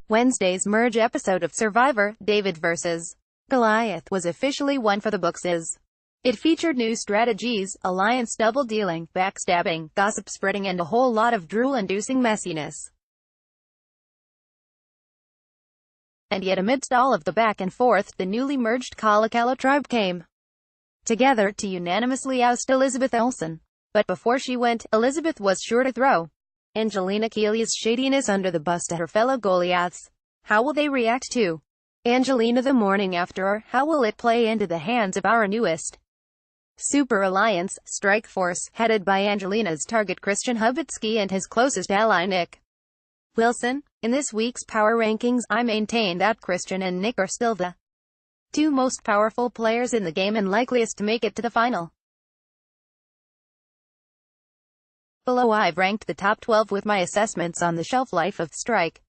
Wednesday's merge episode of Survivor, David vs. Goliath, was officially one for the books. It featured new strategies, alliance double-dealing, backstabbing, gossip spreading and a whole lot of drool-inducing messiness. And yet amidst all of the back and forth, the newly merged Kalokalo tribe came together to unanimously oust Elizabeth Olsen. But before she went, Elizabeth was sure to throw Angelina Keely's shadiness under the bus to her fellow Goliaths. How will they react to Angelina the morning after, or how will it play into the hands of our newest Super Alliance, Strike Force, headed by Angelina's target Christian Hubicki and his closest ally Nick Wilson? In this week's power rankings, I maintain that Christian and Nick are still the two most powerful players in the game and likeliest to make it to the final. Below I've ranked the top 12 with my assessments on the shelf life of Strike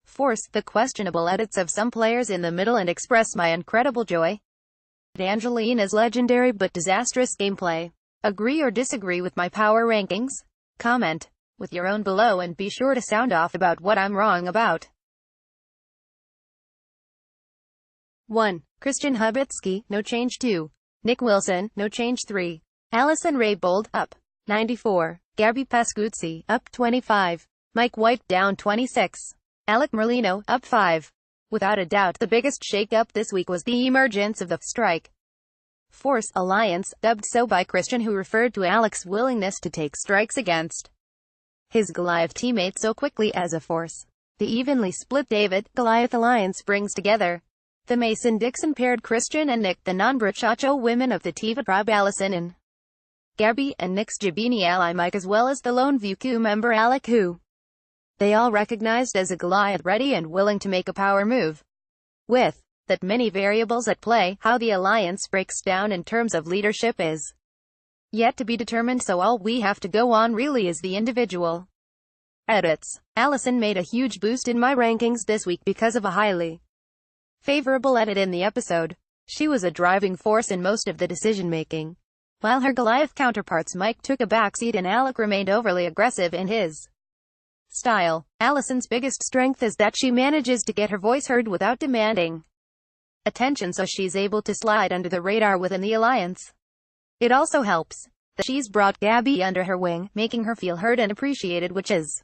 Force, the questionable edits of some players in the middle, and express my incredible joy at Angelina's legendary but disastrous gameplay. Agree or disagree with my power rankings? Comment with your own below and be sure to sound off about what I'm wrong about. 1. Christian Hubicki, no change. 2. Nick Wilson, no change. 3. Allison Raybould, up 94. Gabby Pascuzzi, up 25. Mike White, down 26. Alec Merlino, up 5. Without a doubt, the biggest shake-up this week was the emergence of the Strike Force Alliance, dubbed so by Christian, who referred to Alec's willingness to take strikes against his Goliath teammates so quickly as a force. The evenly split David-Goliath alliance brings together the Mason-Dixon paired Christian and Nick, the non-Brachacho women of the Tiva tribe Allison and Gabby, and Nick's Jabini ally Mike, as well as the lone Vuku member Alec, who they all recognized as a Goliath ready and willing to make a power move. With that many variables at play, how the alliance breaks down in terms of leadership is yet to be determined, so all we have to go on really is the individual edits. Allison made a huge boost in my rankings this week because of a highly favorable edit in the episode. She was a driving force in most of the decision-making, while her Goliath counterparts Mike took a backseat and Alec remained overly aggressive in his style. Allison's biggest strength is that she manages to get her voice heard without demanding attention, so she's able to slide under the radar within the alliance. It also helps that she's brought Gabby under her wing, making her feel heard and appreciated, which is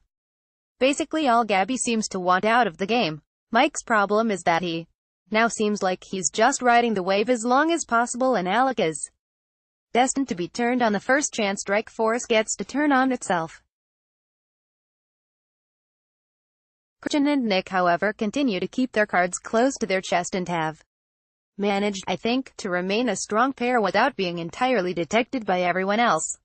basically all Gabby seems to want out of the game. Mike's problem is that he now seems like he's just riding the wave as long as possible, and Alec is destined to be turned on the first chance Strike Force gets to turn on itself. Christian and Nick, however, continue to keep their cards close to their chest and have managed, I think, to remain a strong pair without being entirely detected by everyone else.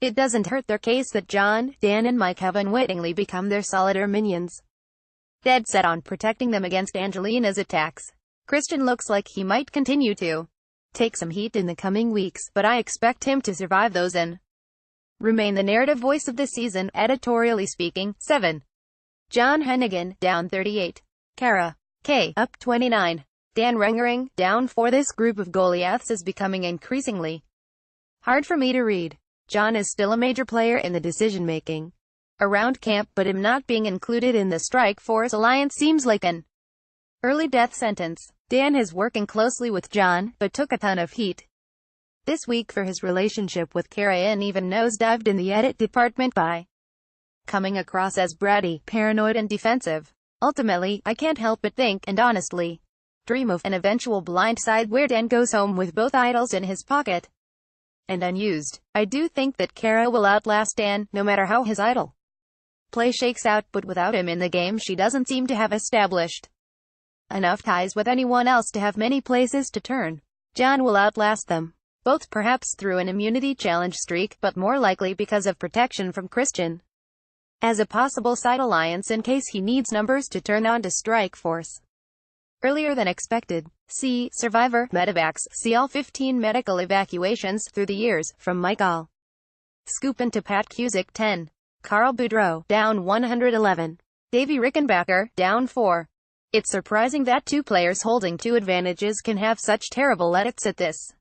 It doesn't hurt their case that John, Dan and Mike have unwittingly become their solider minions, dead set on protecting them against Angelina's attacks. Christian looks like he might continue to take some heat in the coming weeks, but I expect him to survive those and remain the narrative voice of the season, editorially speaking. 7. John Hennigan, down 38. Kara K, up 29. Dan Rengering, down 4. This group of Goliaths is becoming increasingly hard for me to read. John is still a major player in the decision-making around camp, but him not being included in the Strike Force Alliance seems like an early death sentence. Dan is working closely with John, but took a ton of heat this week for his relationship with Kara, and even nosedived in the edit department by coming across as bratty, paranoid and defensive. Ultimately, I can't help but think, and honestly dream of, an eventual blind side where Dan goes home with both idols in his pocket and unused. I do think that Kara will outlast Dan, no matter how his idol play shakes out, but without him in the game she doesn't seem to have established enough ties with anyone else to have many places to turn. John will outlast them both, perhaps through an immunity challenge streak, but more likely because of protection from Christian as a possible side alliance in case he needs numbers to turn on to Strike Force earlier than expected. See Survivor Medevacs. See all 15 medical evacuations through the years, from Mike All Scoopin to Pat Cusick. 10. Carl Boudreau, down 111. Davey Rickenbacker, down 4. It's surprising that two players holding two advantages can have such terrible edits at this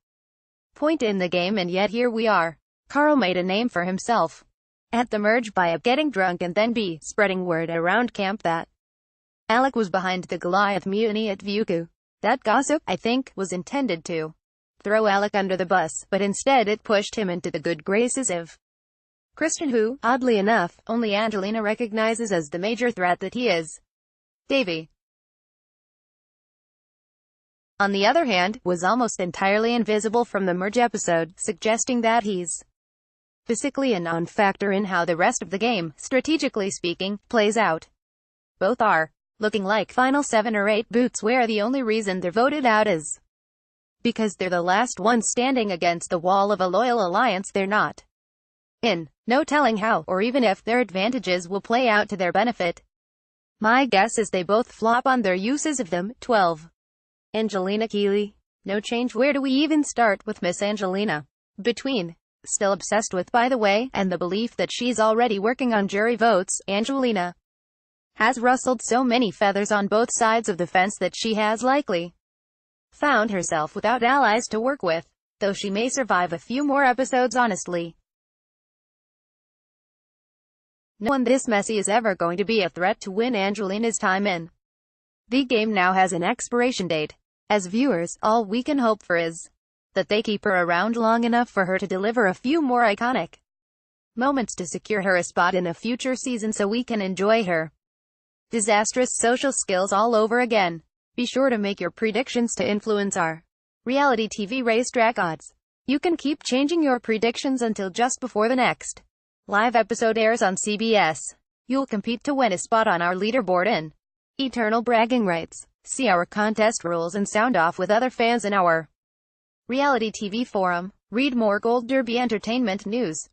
point in the game, and yet here we are. Carl made a name for himself at the merge by A, getting drunk, and then B, spreading word around camp that Alec was behind the Goliath mutiny at Vuku. That gossip, I think, was intended to throw Alec under the bus, but instead it pushed him into the good graces of Christian, who, oddly enough, only Angelina recognizes as the major threat that he is. Davy, on the other hand, was almost entirely invisible from the merge episode, suggesting that he's basically a non-factor in how the rest of the game, strategically speaking, plays out. Both are looking like final 7 or 8 boots where the only reason they're voted out is because they're the last ones standing against the wall of a loyal alliance they're not in. No telling how, or even if, their advantages will play out to their benefit. My guess is they both flop on their uses of them. 12. Angelina Keeley. No change. Where do we even start with Miss Angelina? Between still obsessed with, by the way, and the belief that she's already working on jury votes, Angelina has rustled so many feathers on both sides of the fence that she has likely found herself without allies to work with, though she may survive a few more episodes honestly. No one this messy is ever going to be a threat to win Angelina's time in the game now has an expiration date. As viewers, all we can hope for is that they keep her around long enough for her to deliver a few more iconic moments to secure her a spot in a future season so we can enjoy her disastrous social skills all over again. Be sure to make your predictions to influence our reality TV racetrack odds. You can keep changing your predictions until just before the next live episode airs on CBS. You'll compete to win a spot on our leaderboard and eternal bragging rights. See our contest rules and sound off with other fans in our reality TV forum. Read more Gold Derby Entertainment news.